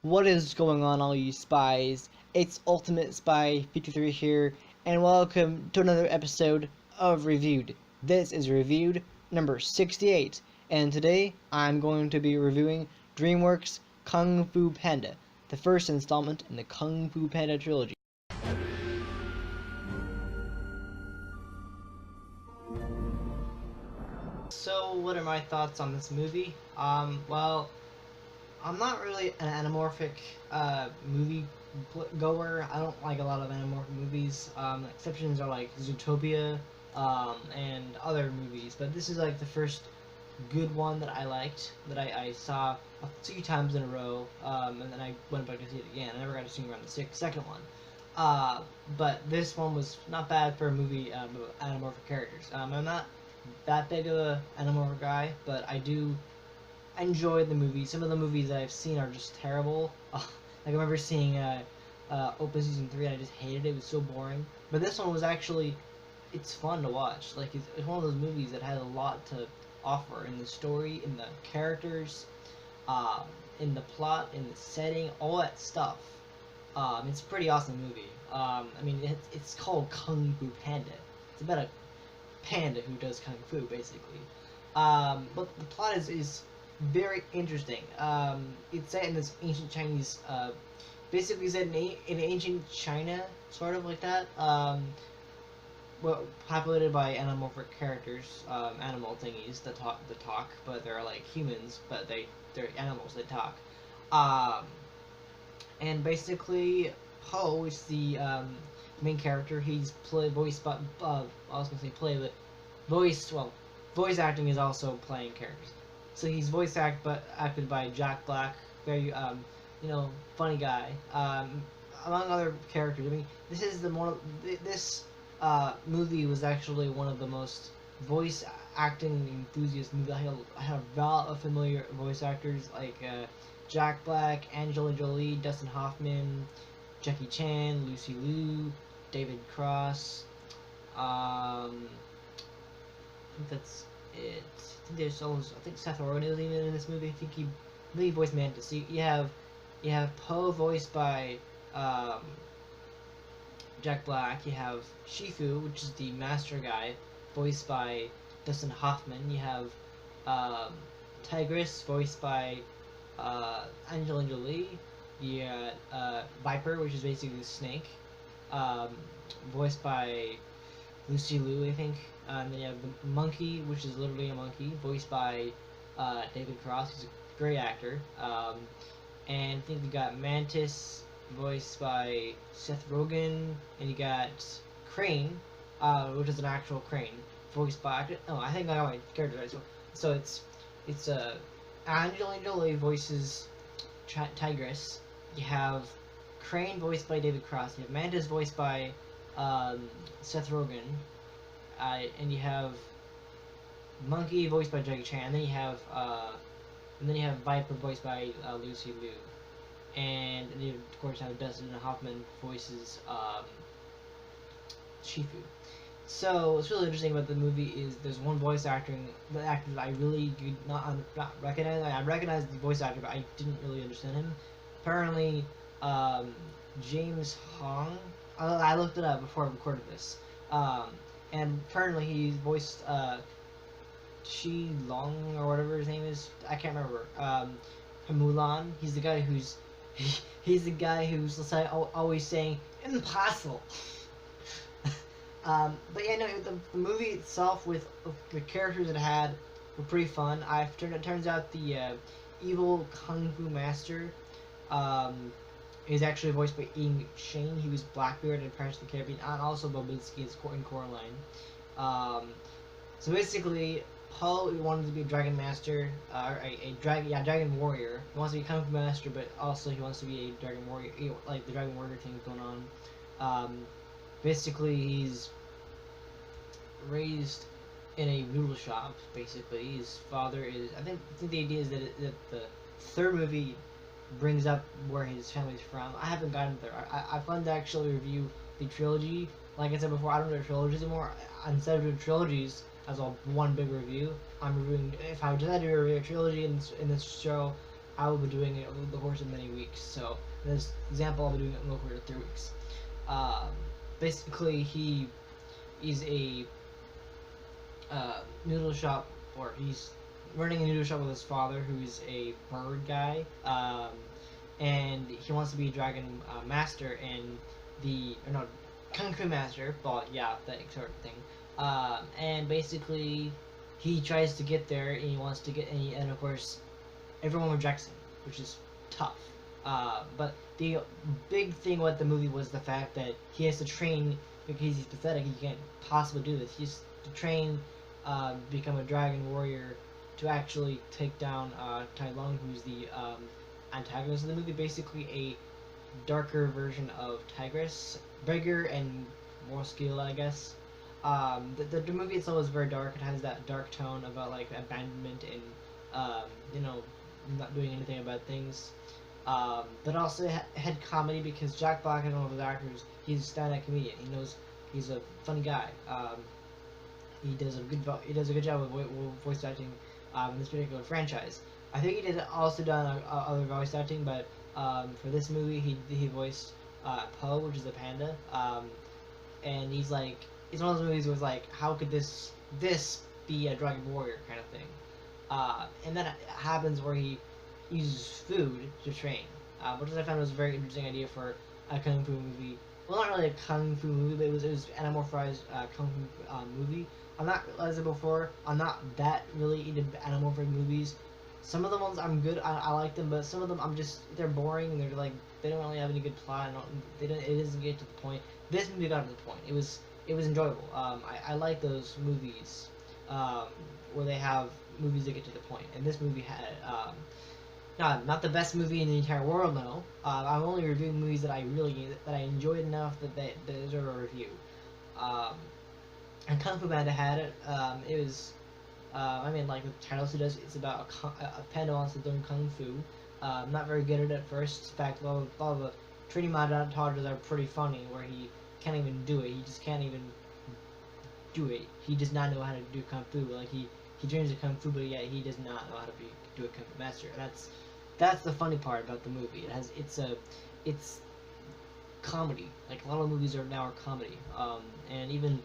What is going on, all you spies? It's Ultimate Spy 53 here, and welcome to another episode of Reviewed. This is Reviewed number 68, and today I'm going to be reviewing Dreamwork's Kung Fu Panda, the first installment in the Kung Fu Panda trilogy. So, what are my thoughts on this movie? Well, I'm not really an anamorphic movie goer. I don't like a lot of anamorphic movies. Exceptions are like Zootopia and other movies, but this is like the first good one that I liked, that I saw a few times in a row, and then I went back to see it again. I never got to see around the second one. But this one was not bad for a movie about anamorphic characters. I'm not that big of a anamorphic guy, but I do enjoy the movie. Some of the movies that I've seen are just terrible. Like I remember seeing Open Season 3 and I just hated it. It was so boring. But this one was actually, it's fun to watch. Like it's one of those movies that has a lot to offer in the story, in the characters, in the plot, in the setting, all that stuff. It's a pretty awesome movie. I mean, it's called Kung Fu Panda. It's about a panda who does kung fu, basically. But the plot is very interesting. It's set in this ancient Chinese, basically set in ancient China, sort of like that. Well, populated by anamorphic characters, animal thingies that talk, but they're like humans, but they're animals. They talk. And basically, Ho is the main character. He's voiced by I was gonna say play, but voice acting is also playing characters. So he's acted by Jack Black, very funny guy. Among other characters. I mean, this movie was actually one of the most voice acting enthusiast movies. I have a lot of familiar voice actors like Jack Black, Angelina Jolie, Dustin Hoffman, Jackie Chan, Lucy Liu, David Cross. I think that's it. I think Seth Rogen is even in this movie. I think he voiced Mantis. So you have Poe voiced by Jack Black. You have Shifu, which is the master guy, voiced by Dustin Hoffman. You have Tigress, voiced by Angelina Jolie. You got Viper, which is basically the snake, voiced by Lucy Liu, I think. And then you have the monkey, which is literally a monkey, voiced by David Cross, who's a great actor. And I think you got Mantis, voiced by Seth Rogen, and you got Crane, which is an actual crane, voiced by I think I got my character right. So it's Angelina Jolie voices Tigress. You have Crane voiced by David Cross. You have Mantis voiced by Seth Rogen. And you have Monkey voiced by Jackie Chan. And then you have Viper voiced by Lucy Liu. And then you of course have Dustin Hoffman voices Shifu. So what's really interesting about the movie is there's one voice actor that I really did not recognize. I recognized the voice actor, but I didn't really understand him. Apparently, James Hong. I looked it up before I recorded this. And apparently he voiced Chi Long or whatever his name is. I can't remember. From Mulan. He's the guy who's always saying impossible. But yeah, no, the movie itself with the characters it had were pretty fun. It turns out the evil kung fu master is actually voiced by Ian Shane. He was Blackbeard in Pirates of the Caribbean, and also Bobinsky is in Coraline. So basically, Paul wanted to be a dragon master, or a dragon warrior. He wants to be a kung fu master, but also he wants to be a dragon warrior, like the dragon warrior thing going on. Basically, he's raised in a noodle shop. Basically, his father is. I think the idea is that the third movie brings up where his family's from. I haven't gotten there. I plan to actually review the trilogy. Like I said before, I don't do trilogies anymore. Instead of doing trilogies as one big review, I'm reviewing. If I decide to review a trilogy in this show, I will be doing it over the course of many weeks. So in this example, I'll be doing it over the course of 3 weeks. Um, Basically, he's a noodle shop, or he's running a noodle shop with his father, who's a bird guy, and he wants to be a dragon master and or no, kung fu master. But yeah, that sort of thing. And basically, he tries to get there, and he wants to get, and of course, everyone rejects him, which is tough. But the big thing with the movie was the fact that he has to train because he's pathetic. He can't possibly do this. He has to train, become a dragon warrior to actually take down Tai Lung, who's the antagonist of the movie. Basically, a darker version of Tigress, bigger and more skilled, I guess. The movie itself is very dark. It has that dark tone about like abandonment and you know, not doing anything about things. But also had comedy because Jack Black is one of the actors. He's a stand-up comedian. He knows he's a funny guy. He does a good job with voice acting in this particular franchise. I think he did also done other voice acting, but for this movie he voiced Poe, which is a panda. And he's like, it's one of those movies where it's like, how could this be a dragon warrior kind of thing? And then it happens where he uses food to train, which I found was a very interesting idea for a kung fu movie. Well, not really a kung fu movie, but it was anamorphized kung fu movie. I'm not, as I said before, I'm not that really into anamorphic movies. Some of the ones I'm good, I like them, but some of them they're boring and they're like, they don't really have any good plot. It doesn't get to the point. This movie got to the point. It was enjoyable. I like those movies where they have movies that get to the point, and this movie had not the best movie in the entire world. No, I'm only reviewing movies that I enjoyed enough that they deserve a review. And Kung Fu Panda had it. It was, I mean, like the title suggests, it's about a panda wants to learn kung fu. Not very good at it at first. In fact, a lot of the training montages are pretty funny, where he can't even do it. He just can't even do it. He does not know how to do kung fu. Like he trains in kung fu, but yet he does not know how to do a kung fu master. That's the funny part about the movie. It's comedy. Like a lot of movies now are comedy. And even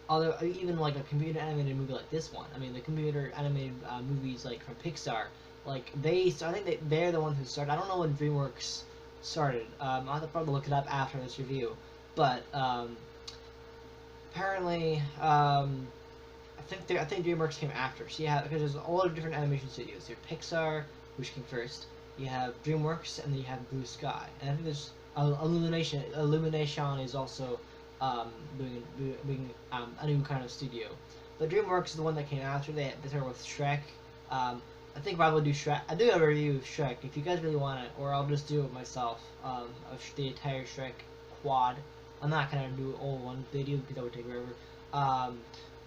like a computer animated movie like this one. I mean, the computer animated movies like from Pixar, like I think they're the ones who started. I don't know when DreamWorks started. I'll have to probably look it up after this review. But apparently, I think DreamWorks came after. So you have, because there's a lot of different animation studios. You have Pixar, which came first. You have DreamWorks, and then you have Blue Sky. And I think there's Illumination. Illumination is also doing a new kind of studio. But DreamWorks is the one that came after. They started with Shrek. I think probably do Shrek. I do have a review of Shrek if you guys really want it, or I'll just do it myself. Of the entire Shrek quad. I'm not gonna do all one video because that would take forever.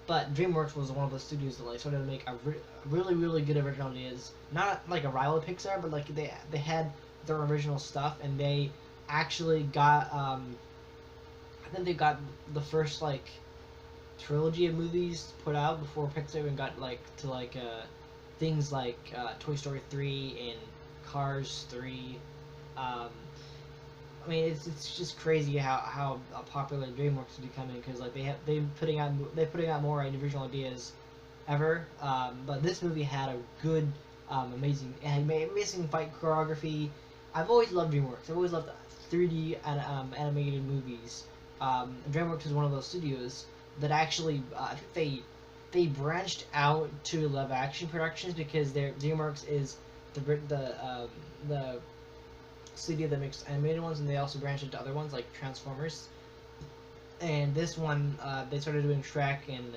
But DreamWorks was one of the studios that like started to make a really good original ideas. Not like a rival to Pixar, but like they had their original stuff, and they actually got I think they got the first like trilogy of movies put out before Pixar even got like to like things like Toy Story 3 and Cars 3. I mean, it's just crazy how popular DreamWorks is becoming, because like they're putting out more original ideas ever. But this movie had a good, amazing fight choreography. I've always loved DreamWorks. I've always loved 3D animated movies. DreamWorks is one of those studios that actually I think they branched out to live action productions, because DreamWorks is the studio that makes animated ones, and they also branched into other ones like Transformers. And this one, they started doing Shrek and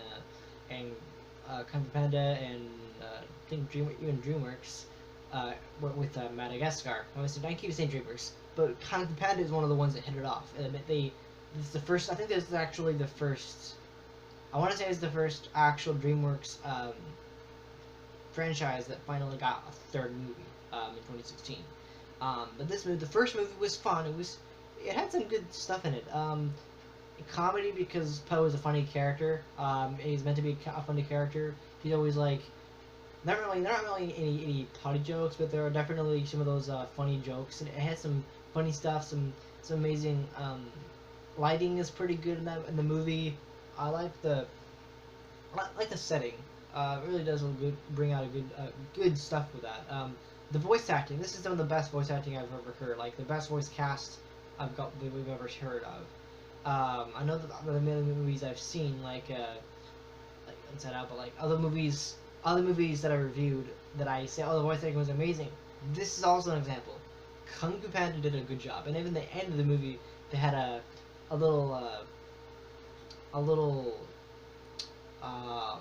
Kung Fu Panda, and I think even DreamWorks with Madagascar. I keep saying DreamWorks, but Kung Fu Panda is one of the ones that hit it off. It's the first. I think this is actually the first. I want to say it's the first actual DreamWorks franchise that finally got a third movie in 2016. But this movie, the first movie, was fun. It had some good stuff in it. Comedy, because Poe is a funny character. He's meant to be a funny character. He's always like, not really any potty jokes, but there are definitely some of those funny jokes, and it has some funny stuff, some amazing lighting is pretty good in that in the movie. I like the setting. It really does look good, bring out a good stuff with that. The voice acting. This is some of the best voice acting I've ever heard. Like the best voice cast that we've ever heard of. I know that the million movies I've seen, like Inside Out, but like other movies that I reviewed that I say, oh, the voice acting was amazing. This is also an example. Kung Fu Panda did a good job, and even the end of the movie, they had a little a little um,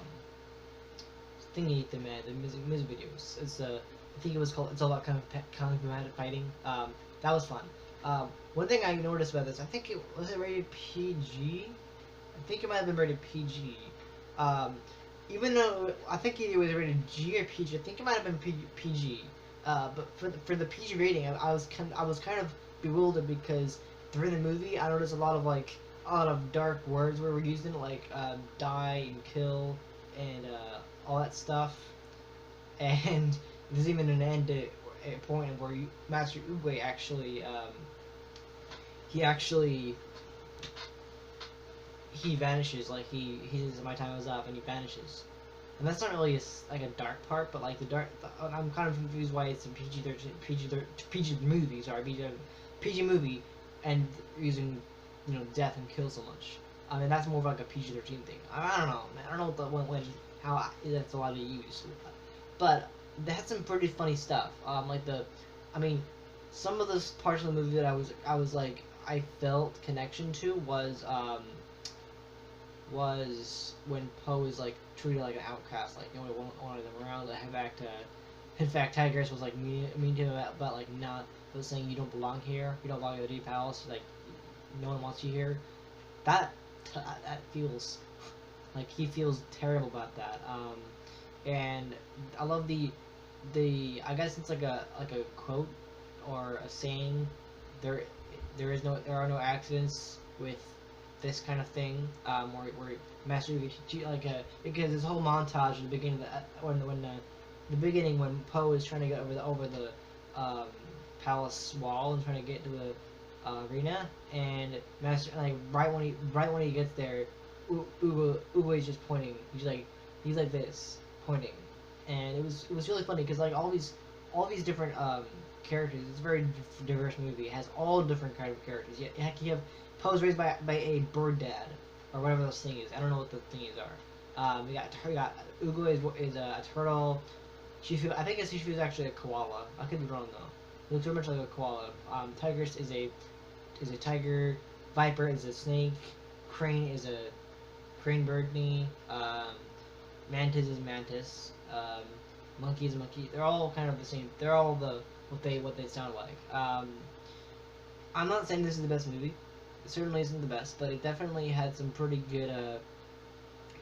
thingy to man the music videos. I think it was called It's All About Kung Fu Panda Fighting. That was fun. One thing I noticed about this, I think it was rated PG. I think it might have been rated PG. Um, Even though I think it was rated G or PG, I think it might have been PG. But for the PG rating, I was kind of bewildered because during the movie I noticed a lot of dark words were used in it, like die and kill and all that stuff. And there's even an end to a point where Master Oogway actually he vanishes, like he says my time is up and he vanishes. And that's not really like a dark part, but like I'm kind of confused why it's a PG movie, sorry, PG movie, and using death and kill so much. I mean that's more of like a PG-13 thing. I don't know, man. I don't know what how that's allowed to use, but they had some pretty funny stuff. I mean, some of the parts of the movie that I felt connection to was when Poe is like treated like an outcast, like no one wanted them around. In fact, Tigress was like mean to him about like not was saying you don't belong here, you don't belong in the Deep Palace, like no one wants you here. That feels like he feels terrible about that. And I love I guess it's like a quote or a saying. There there are no accidents with this kind of thing, where Master because this whole montage at the beginning of the beginning when Poe is trying to get over the palace wall and trying to get to the arena, and Master right when he gets there, Uwe is just pointing. He's like this pointing, and it was really funny because like all these different characters. It's a very diverse movie. It has all different kind of characters. You have Poe's raised by a bird dad, or whatever those things is. I don't know what the thingies are. You got Ugo is a turtle. Shifu, I think Shifu is actually a koala. I could be wrong though. It looks very much like a koala. Tigress is a tiger. Viper is a snake. Crane is a crane birdney. Mantis is mantis. Monkey is a monkey. They're all kind of the same. They're all what they sound like. I'm not saying this is the best movie. It certainly isn't the best, but it definitely had some pretty good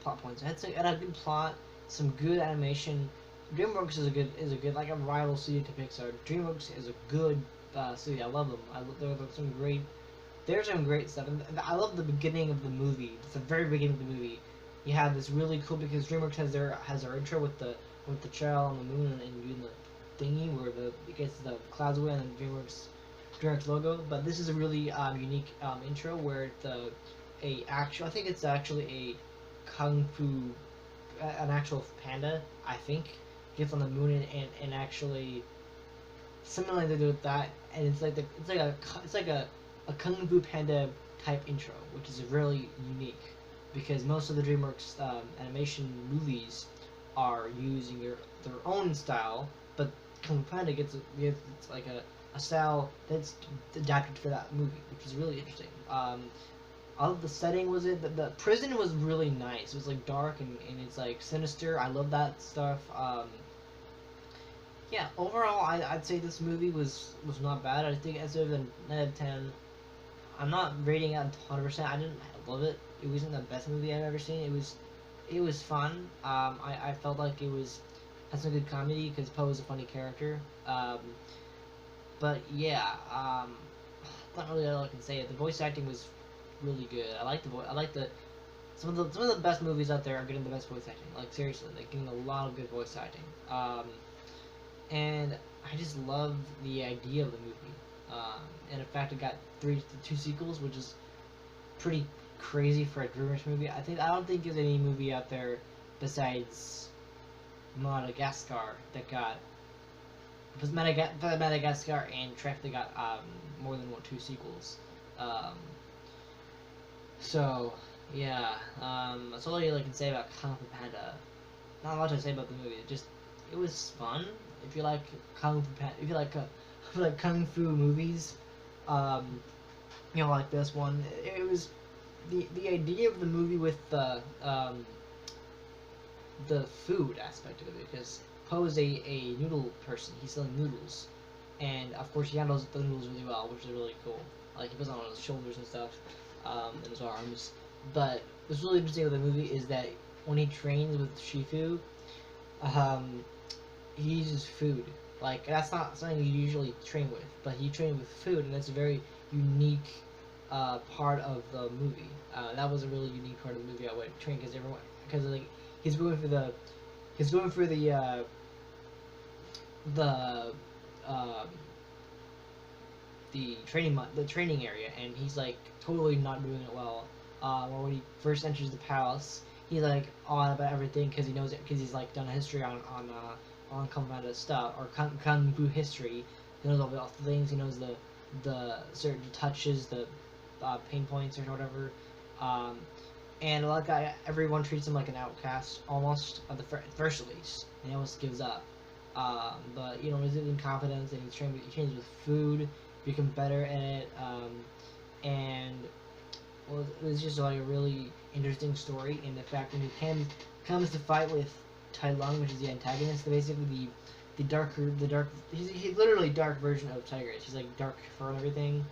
plot points. It had a good plot, some good animation. DreamWorks is a good like a rival studio to Pixar. DreamWorks is a good studio. I love them. There's some great stuff. And I love the beginning of the movie. It's the very beginning of the movie. You have this really cool because DreamWorks has their intro with the trail on the moon and doing the thingy where it gets the clouds away and then DreamWorks logo. But this is a really unique intro where I think it's actually a kung fu an actual panda, I think, gets on the moon and actually something like they do with that, and it's like a kung fu panda type intro, which is really unique because most of the DreamWorks animation movies are using their own style, but Kung Fu Panda gets like a style that's adapted for that movie, which is really interesting. I love the setting. The prison was really nice. It was like dark and it's like sinister. I love that stuff. Yeah, overall, I'd say this movie was not bad. I think it's over 9 out of 10. I'm not rating it 100%. I didn't love it. It wasn't the best movie I've ever seen. It was fun. I felt like had some good comedy because Poe is a funny character. But yeah, not really all I can say. The voice acting was really good. I like the some of the best movies out there are getting the best voice acting. Like seriously, like getting a lot of good voice acting. And I just love the idea of the movie. And in fact, it got two sequels, which is pretty crazy for a Dreamwork movie. I don't think there's any movie out there besides Madagascar that got because Madagascar and Trek they got more than two sequels. Um, so yeah, that's all I really can say about Kung Fu Panda. Not much to say about the movie. It was fun. If you like Kung Fu Panda, if you like if you like Kung Fu movies, like this one. It was the idea of the movie with the food aspect of it, because Poe is a noodle person. He's selling noodles, and of course he handles the noodles really well, which is really cool. Like he puts on his shoulders and stuff, and his arms. But what's really interesting with the movie is that when he trains with Shifu, he uses food. Like that's not something you usually train with, but he trained with food, and that's a very unique part of the movie. That was a really unique part of the movie. I would train because like he's going for the the um, the training area, and he's like totally not doing it well. Or when he first enters the palace, he's like on about everything because he knows it because he's like done a history on Kung Fu stuff or Kung Fu history. He knows all the things. He knows the certain touches, the pain points or whatever. And like everyone treats him like an outcast almost at the first at least. And he almost gives up. But he's in confidence and he trains with food, become better at it. And well, it was just like a really interesting story. And the fact when he comes to fight with Tai Lung, which is the antagonist, basically he's literally dark version of Tiger. She's like dark fur and everything.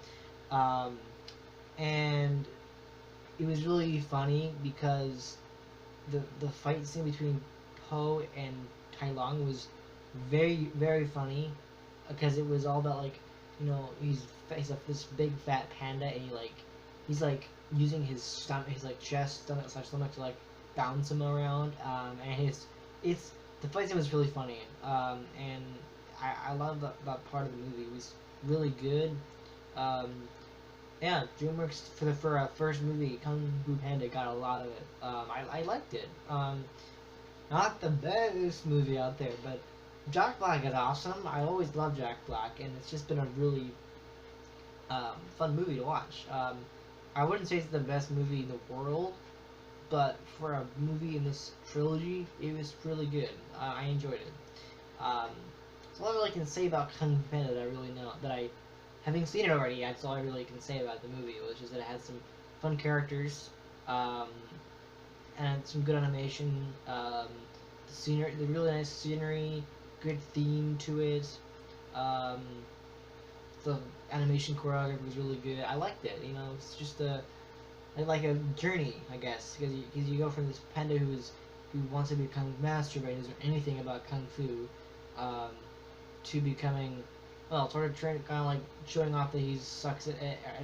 And it was really funny because the fight scene between Poe and Tai Lung was very, very funny because it was all about like he's this big fat panda and he's using his stomach, his chest, stomach to bounce him around, and it's the fight scene was really funny, and I love that part of the movie. It was really good. Yeah, DreamWorks for a first movie, Kung Fu Panda got a lot of it. I liked it. Not the best movie out there, but Jack Black is awesome. I always love Jack Black, and it's just been a really fun movie to watch. I wouldn't say it's the best movie in the world, but for a movie in this trilogy, it was really good. I enjoyed it. So all I really can say about Kung Fu Panda that I really know that I. Having seen it already, that's all I really can say about the movie, which is that it had some fun characters, and some good animation, the really nice scenery, good theme to it, the animation choreography was really good. I liked it, it's just like a journey, I guess, because you go from this panda who wants to become master but doesn't know anything about Kung Fu, to becoming sort of kind of like showing off that he sucks at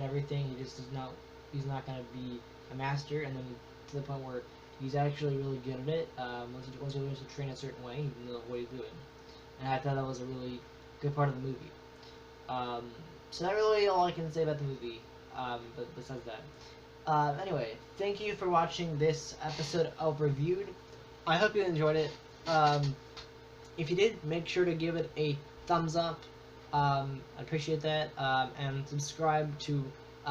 everything. He just he's not going to be a master, and then to the point where he's actually really good at it. Once he learns to train a certain way, he knows what he's doing. And I thought that was a really good part of the movie. So that's really all I can say about the movie, but besides that. Anyway, thank you for watching this episode of Reviewed. I hope you enjoyed it. If you did, make sure to give it a thumbs up. I appreciate that, and subscribe to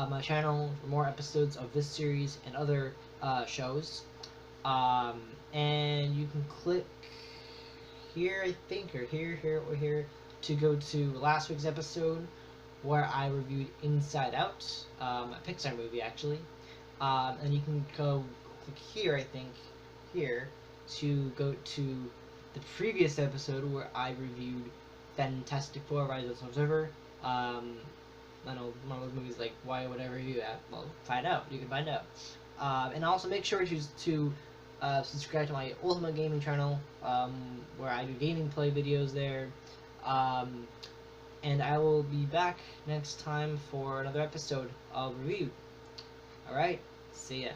my channel for more episodes of this series and other shows. And you can click here, I think, or here, to go to last week's episode where I reviewed Inside Out, a Pixar movie actually. And you can go click here, I think, here, to go to the previous episode where I reviewed Fantastic Four: Rise of the Observer. I know one of those movies like why would I review that? Well, find out. You can find out. And also make sure to subscribe to my Ultimate Gaming channel, where I do gaming play videos there. And I will be back next time for another episode of Review. Alright, see ya.